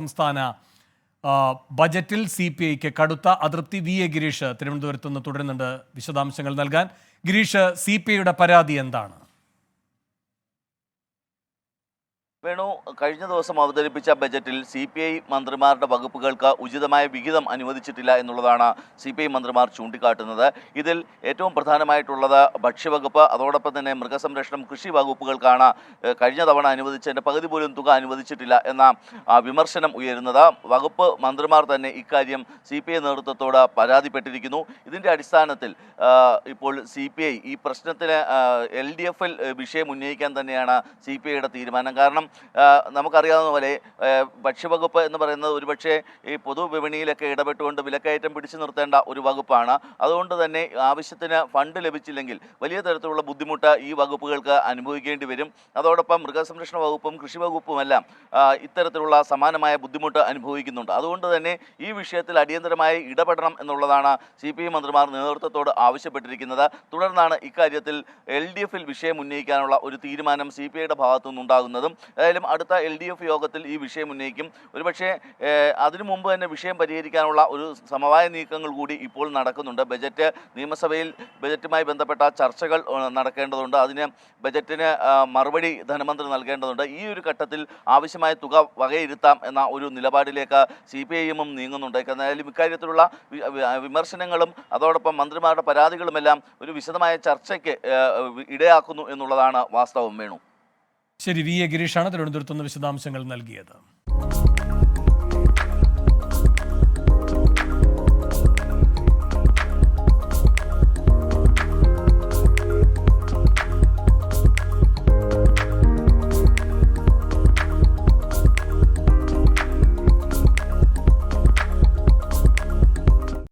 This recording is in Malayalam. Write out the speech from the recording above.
സംസ്ഥാന ബജറ്റിൽ CPIക്ക് കടുത്ത അതൃപ്തി. VA ഗിരീഷ് തിരുവനന്തപുരത്ത് നിന്ന് തുടരുന്നുണ്ട് വിശദാംശങ്ങൾ നൽകാൻ. ഗിരീഷ്, CPIയുടെ പരാതി എന്താണ്? വേണു, കഴിഞ്ഞ ദിവസം അവതരിപ്പിച്ച ബജറ്റിൽ CPI മന്ത്രിമാരുടെ വകുപ്പുകൾക്ക് ഉചിതമായ വിഹിതം അനുവദിച്ചിട്ടില്ല എന്നുള്ളതാണ് CPI മന്ത്രിമാർ ചൂണ്ടിക്കാട്ടുന്നത്. ഇതിൽ ഏറ്റവും പ്രധാനമായിട്ടുള്ളത് ഭക്ഷ്യവകുപ്പ്, അതോടൊപ്പം തന്നെ മൃഗസംരക്ഷണം, കൃഷി വകുപ്പുകൾക്കാണ് കഴിഞ്ഞ തവണ അനുവദിച്ചതിൻ്റെ പകുതി പോലും തുക അനുവദിച്ചിട്ടില്ല എന്ന വിമർശനം ഉയരുന്നത്. വകുപ്പ് മന്ത്രിമാർ തന്നെ ഇക്കാര്യം CPI നേതൃത്വത്തോട് പരാതിപ്പെട്ടിരിക്കുന്നു. ഇതിൻ്റെ അടിസ്ഥാനത്തിൽ ഇപ്പോൾ CPI ഈ പ്രശ്നത്തിന് LDFൽ വിഷയം ഉന്നയിക്കാൻ തന്നെയാണ് CPIയുടെ തീരുമാനം. കാരണം നമുക്കറിയാവുന്ന പോലെ ഭക്ഷ്യവകുപ്പ് എന്ന് പറയുന്നത് ഒരുപക്ഷെ ഈ പൊതുവിപണിയിലൊക്കെ ഇടപെട്ടുകൊണ്ട് വിലക്കയറ്റം പിടിച്ചു നിർത്തേണ്ട ഒരു വകുപ്പാണ്. അതുകൊണ്ട് തന്നെ ആവശ്യത്തിന് ഫണ്ട് ലഭിച്ചില്ലെങ്കിൽ വലിയ തരത്തിലുള്ള ബുദ്ധിമുട്ട് ഈ വകുപ്പുകൾക്ക് അനുഭവിക്കേണ്ടി വരും. അതോടൊപ്പം മൃഗസംരക്ഷണ വകുപ്പും കൃഷി വകുപ്പുമെല്ലാം ഇത്തരത്തിലുള്ള സമാനമായ ബുദ്ധിമുട്ട് അനുഭവിക്കുന്നുണ്ട്. അതുകൊണ്ട് തന്നെ ഈ വിഷയത്തിൽ അടിയന്തരമായി ഇടപെടണം എന്നുള്ളതാണ് CPI മന്ത്രിമാർ നേതൃത്വത്തോട് ആവശ്യപ്പെട്ടിരിക്കുന്നത്. തുടർന്നാണ് ഇക്കാര്യത്തിൽ LDFൽ വിഷയം ഉന്നയിക്കാനുള്ള ഒരു തീരുമാനം CPIയുടെ ഭാഗത്തു നിന്നുണ്ടാകുന്നതും. ഏതായാലും അടുത്ത LDF യോഗത്തിൽ ഈ വിഷയം ഉന്നയിക്കും. ഒരുപക്ഷെ അതിനു മുമ്പ് തന്നെ വിഷയം പരിഹരിക്കാനുള്ള ഒരു സമവായ നീക്കങ്ങൾ കൂടി ഇപ്പോൾ നടക്കുന്നുണ്ട്. നിയമസഭയിൽ ബജറ്റുമായി ബന്ധപ്പെട്ട ചർച്ചകൾ നടക്കേണ്ടതുണ്ട്. അതിന് ബജറ്റിന് മറുപടി ധനമന്ത്രി നൽകേണ്ടതുണ്ട്. ഈ ഒരു ഘട്ടത്തിൽ ആവശ്യമായ തുക വകയിരുത്താം എന്ന ഒരു നിലപാടിലേക്ക് CPIഎമ്മും നീങ്ങുന്നുണ്ട്. എന്നാലും ഇക്കാര്യത്തിലുള്ള വിമർശനങ്ങളും അതോടൊപ്പം മന്ത്രിമാരുടെ പരാതികളുമെല്ലാം ഒരു വിശദമായ ചർച്ചയ്ക്ക് ഇടയാക്കുന്നു എന്നുള്ളതാണ് വാസ്തവം. വേണു, ശരി. VA ഗിരീഷാണ് തിരുവനന്തപുരത്ത് നിന്ന് വിശദാംശങ്ങൾ നൽകിയത്.